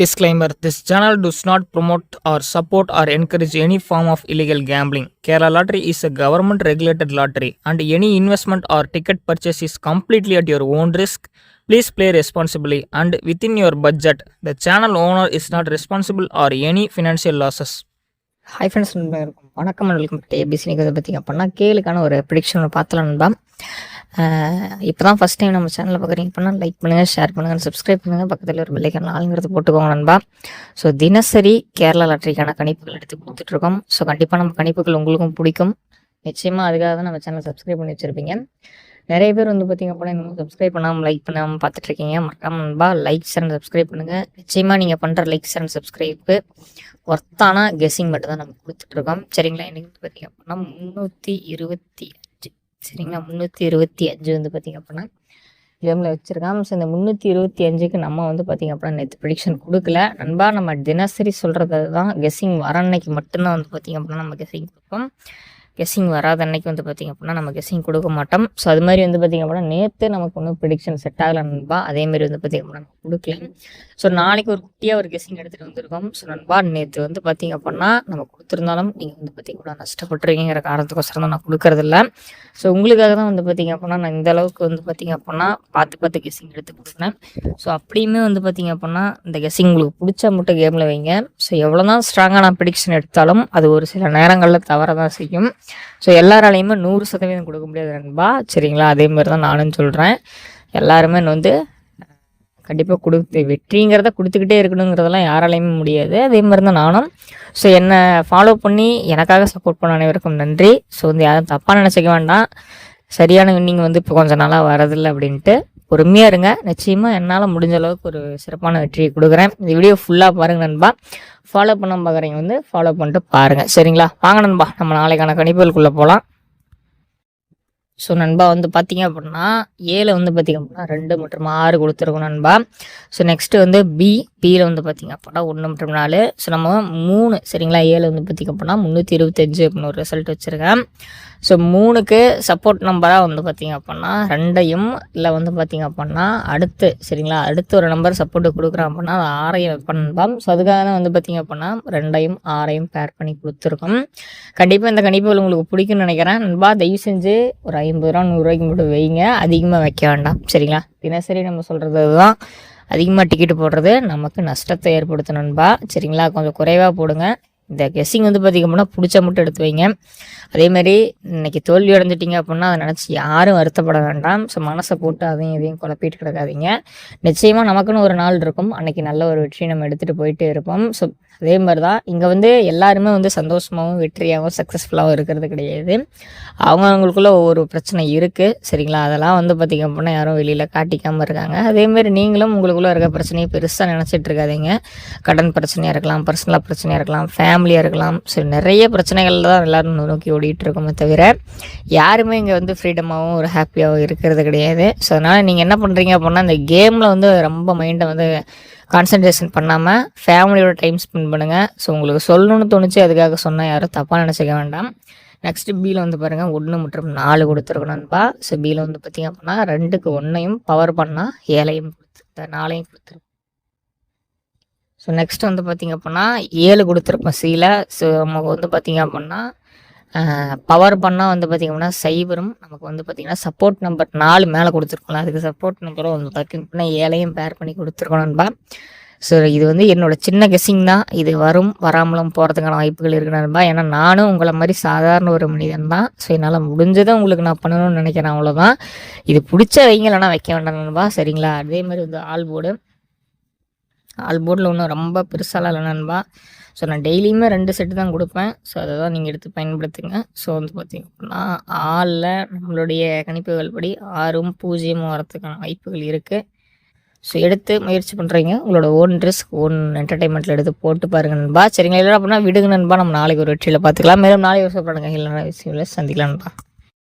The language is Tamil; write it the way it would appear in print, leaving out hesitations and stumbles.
Disclaimer: this channel does not promote or support or encourage any form of illegal gambling. Kerala Lottery is a government regulated lottery and any investment or ticket purchase is completely at your own risk. Please play responsibly and within your budget. The channel owner is not responsible for any financial losses. Hi friends, வணக்கம் அண்ட் வெல்கம் டு ஏபிசி. நீங்கள் இதை பார்த்திங்க அப்படின்னா கேளுக்கான ஒரு ப்ரிடிக்ஷன் பார்த்தலாம் நண்பா. இப்போ தான் ஃபஸ்ட் டைம் நம்ம சேனலில் பார்க்குறீங்க அப்படின்னா லைக் பண்ணுங்கள், ஷேர் பண்ணுங்கள், சப்ஸ்கிரைப் பண்ணுங்கள், பக்கத்தில் ஒரு பெல்லைக்கான ஆளுங்கிறது போட்டுக்கோங்க நண்பா. ஸோ தினசரி கேரளா லாட்டரிக்கான கணிப்புகள் எடுத்து கொடுத்துட்ருக்கோம். ஸோ கண்டிப்பாக நம்ம கணிப்புகள் உங்களுக்கும் பிடிக்கும். நிச்சயமாக அதுக்காக தான் நம்ம சேனல் சப்ஸ்கிரைப் பண்ணி வச்சுருப்பீங்க. நிறைய பேர் வந்து பார்த்திங்க அப்படின்னா இன்னும் சப்ஸ்கிரைப் பண்ணாமல் லைக் பண்ணாமல் பார்த்துட்ருக்கீங்க. மறக்காம நண்பா லைக்ஸ் அண்ட் சப்ஸ்கிரைப் பண்ணுங்கள். நிச்சயமாக நீங்கள் பண்ணுற லைக்ஸ் அண்ட் சப்ஸ்கிரைப்பு ஒர்த்தான கெஸ்ஸிங் மட்டும் தான் நம்ம கொடுத்துட்ருக்கோம். சரிங்களா? இன்றைக்கி வந்து பார்த்திங்க அப்படின்னா 325 சரிங்களா, 325 வந்து பார்த்திங்க அப்படின்னா கேமில் வச்சுருக்கான். ஸோ இந்த 325க்கு நம்ம வந்து பார்த்திங்க அப்படின்னா நேற்று ப்ரிடிக்ஷன் கொடுக்கல நண்பா. நம்ம தினசரி சொல்கிறது தான். கெஸ்ஸிங் வர அன்னைக்கு மட்டும்தான் வந்து பார்த்திங்க அப்படின்னா நம்ம கெஸ்ஸிங் கொடுப்போம். கெஸ்ஸிங் வராத அன்னைக்கு வந்து பார்த்திங்க அப்படின்னா நம்ம கெஸ்ஸிங் கொடுக்க மாட்டோம். ஸோ அது மாதிரி வந்து பார்த்திங்க அப்படின்னா நேற்று நமக்கு ஒன்றும் ப்ரிடிக்ஷன் செட் ஆகலை நண்பா. அதேமாதிரி வந்து பார்த்திங்க அப்படின்னா நம்ம கொடுக்கல. ஸோ நாளைக்கு ஒரு குட்டியாக ஒரு கெஸ்ஸிங் எடுத்துகிட்டு வந்திருக்கோம். ஸோ நண்பா நேற்று வந்து பார்த்திங்க அப்படின்னா நம்ம கொடுத்துருந்தாலும் நீங்கள் வந்து பார்த்திங்க அப்படின்னா நஷ்டப்பட்டுருக்கீங்கிற காரணத்துக்கோசரம் தான் நான் கொடுக்கறதில்ல. ஸோ உங்களுக்காக தான் வந்து பார்த்திங்க அப்படின்னா நான் இந்த அளவுக்கு வந்து பார்த்திங்க அப்படின்னா பார்த்து கெஸ்ஸிங் எடுத்து கொடுக்குறேன். ஸோ அப்படியுமே வந்து பார்த்திங்க அப்படின்னா இந்த கெஸ்ஸிங் உங்களுக்கு பிடிச்சா மட்டும் கேமில் வைங்க. ஸோ எவ்வளோ தான் ஸ்ட்ராங்காக நான் ப்ரிடிக்ஷன் எடுத்தாலும் அது ஒரு சில நேரங்களில் தவற தான் செய்யும். ஸோ எல்லாராலையுமே 100% கொடுக்க முடியாது நண்பா. சரிங்களா? அதே மாதிரி தான் நானும் சொல்கிறேன். எல்லாருமே வந்து கண்டிப்பாக வெற்றிங்கிறத கொடுத்துக்கிட்டே இருக்கணுங்கிறதெல்லாம் யாராலையுமே முடியாது. அதே மாதிரி தான் நானும். ஸோ என்னை ஃபாலோ பண்ணி எனக்காக சப்போர்ட் பண்ண அனைவருக்கும் நன்றி. ஸோ வந்து யாரும் தப்பாக நினச்சிக்க வேண்டாம். சரியான வின்னிங் வந்து இப்போ கொஞ்சம் நாளாக வரதில்லை அப்படின்ட்டு பொறுமையாக இருங்க. நிச்சயமாக என்னால் முடிஞ்ச அளவுக்கு ஒரு சிறப்பான வெற்றியை கொடுக்குறேன். இந்த வீடியோ ஃபுல்லாக பாருங்கள் நண்பா. ஃபாலோ பண்ண பார்க்குறீங்க வந்து ஃபாலோ பண்ணிட்டு பாருங்கள். சரிங்களா? வாங்க நண்பா, நம்ம நாளைக்கான கணிப்புகளுக்குள்ளே போகலாம். ஸோ நண்பா வந்து பார்த்திங்க அப்படின்னா 7 வந்து பார்த்திங்க அப்படின்னா 2 மற்றும் 6 கொடுத்துருக்கோம் நண்பா. ஸோ நெக்ஸ்ட்டு வந்து பியில் வந்து பார்த்திங்க அப்படின்னா 1 மற்றும் 4. ஸோ நம்ம 3 சரிங்களா. 7 வந்து பார்த்திங்க அப்படின்னா 325 அப்படின்னு ஒரு ரிசல்ட் வச்சுருக்கேன். ஸோ 3க்கு சப்போர்ட் நம்பராக வந்து பார்த்திங்க அப்படின்னா 2ஐயும் இல்லை வந்து பார்த்திங்க அப்படின்னா அடுத்து சரிங்களா அடுத்து ஒரு நம்பர் சப்போர்ட்டு கொடுக்குறோம் அப்படின்னா அது 6ஐயும் வைப்பேன் நண்பா. ஸோ அதுக்காக தான் வந்து பார்த்திங்க அப்படின்னா 2ஐயும் 6ஐயும் பேர் பண்ணி கொடுத்துருக்கோம். கண்டிப்பாக இந்த கணிப்புகள் உங்களுக்கு பிடிக்கும்னு நினைக்கிறேன் நண்பா. தயவு செஞ்சு ஒரு 50 ரூபா 100 ரூபாய்க்கு மட்டும் வைங்க. அதிகமாக வைக்க வேண்டாம். சரிங்களா? தினசரி நம்ம சொல்கிறது தான். அதிகமாக டிக்கெட்டு போடுறது நமக்கு நஷ்டத்தை ஏற்படுத்தும் நண்பா. சரிங்களா? கொஞ்சம் குறைவாக போடுங்க. இந்த கெஸ்ஸிங் வந்து பார்த்திங்க அப்படின்னா பிடிச்ச மட்டும் எடுத்து வைங்க. அதேமாதிரி இன்றைக்கி தோல்வி அடைஞ்சிட்டிங்க அப்படின்னா அதை நினச்சி யாரும் வருத்தப்பட வேண்டாம். ஸோ மனசை போட்டு அதையும் இதையும் குழப்பிட்டு கிடக்காதீங்க. நிச்சயமாக நமக்குன்னு ஒரு நாள் இருக்கும். அன்றைக்கி நல்ல ஒரு வெற்றி நம்ம எடுத்துகிட்டு போயிட்டே இருப்போம். ஸோ அதே மாதிரி தான் இங்கே வந்து எல்லாருமே வந்து சந்தோஷமாகவும் வெற்றியாகவும் சக்ஸஸ்ஃபுல்லாகவும் இருக்கிறது கிடையாது. அவங்கவுங்களுக்குள்ள ஒவ்வொரு பிரச்சனை இருக்குது. சரிங்களா? அதெல்லாம் வந்து பார்த்திங்க அப்படின்னா யாரும் வெளியில் காட்டிக்காமல் இருக்காங்க. அதேமாதிரி நீங்களும் உங்களுக்குள்ளே இருக்க பிரச்சனையை பெருசாக நினச்சிட்டு இருக்காதீங்க. கடன் பிரச்சனையாக இருக்கலாம், பர்சனலாக பிரச்சனையாக இருக்கலாம், ஃபேமிலியாக இருக்கலாம். சரி, நிறைய பிரச்சனைகள் தான் எல்லோரும் நோக்கி ஓடிட்டு இருக்கோமே தவிர யாருமே இங்கே வந்து ஃப்ரீடமாகவும் ஒரு ஹாப்பியாகவும் இருக்கிறது கிடையாது. ஸோ அதனால் நீங்கள் என்ன பண்ணுறீங்க அப்படின்னா இந்த கேமில் வந்து ரொம்ப மைண்டை வந்து கான்சன்ட்ரேஷன் பண்ணாமல் ஃபேமிலியோட டைம் ஸ்பெண்ட் பண்ணுங்கள். ஸோ உங்களுக்கு சொல்லணும்னு தோணுச்சு, அதுக்காக சொன்னால் யாரும் தப்பாக நினச்சிக்க வேண்டாம். நெக்ஸ்ட்டு பியில் வந்து பாருங்கள் 1 மற்றும் 4 கொடுத்துருக்கணும்ப்பா. ஸோ பியில் வந்து பார்த்திங்க அப்படின்னா 2க்கு 1ஐயும் பவர் பண்ணால் 7ஐயும் கொடுத்துருக்கேன், 4ஐயும் கொடுத்துருக்கேன். ஸோ நெக்ஸ்ட் வந்து பார்த்திங்க அப்படின்னா 7 கொடுத்துருப்போம் சியில். ஸோ நமக்கு வந்து பார்த்திங்க அப்படின்னா பவர் பண்ணால் வந்து பார்த்திங்க அப்படின்னா 0 நமக்கு வந்து பார்த்திங்கன்னா சப்போர்ட் நம்பர் 4 மேலே கொடுத்துருக்கோம். அதுக்கு சப்போர்ட் நம்பரும் வந்து பார்த்திங்க அப்படின்னா 7ஐயும் பேர் பண்ணி கொடுத்துருக்கணும்பா. ஸோ இது வந்து என்னோடய சின்ன கெஸ்ஸிங் தான். இது வரும் வராமலும் போகிறதுக்கான வாய்ப்புகள் இருக்குதுன்பா. ஏன்னா நானும் உங்களை மாதிரி சாதாரண ஒரு மனிதன் தான். ஸோ என்னால் முடிஞ்சதை உங்களுக்கு நான் பண்ணணும்னு நினைக்கிறேன், அவ்வளோதான். இது பிடிச்ச வைங்க, இல்லைனா வைக்க வேண்டாம்ன்பா. சரிங்களா? அதே மாதிரி வந்து ஆல் போர்டில் ஒன்றும் ரொம்ப பெருசாலாம் இல்லை நண்பா. ஸோ நான் டெய்லியுமே 2 செட்டு தான் கொடுப்பேன். ஸோ அதை தான் நீங்கள் எடுத்து பயன்படுத்துங்க. ஸோ வந்து பார்த்திங்க அப்படின்னா 6ல் நம்மளுடைய கணிப்புகள் படி 6ம் 0ம் வரத்துக்கான வாய்ப்புகள் இருக்குது. ஸோ எடுத்து முயற்சி பண்ணுறீங்க. உங்களோட ஓன் ரிஸ்க் ஓன் என்டர்டைன்மெண்ட்டில் எடுத்து போட்டு பாருங்கள் நண்பா. சரிங்களா? இல்லை அப்படின்னா விடுங்க நண்பா. நம்ம நாளைக்கு ஒரு வெற்றியில் பார்த்துக்கலாம். மேலும் நாளைக்கு யோசனை பண்ணுங்கள். இல்லைனா விஷயம் சந்திக்கலாம் நண்பா.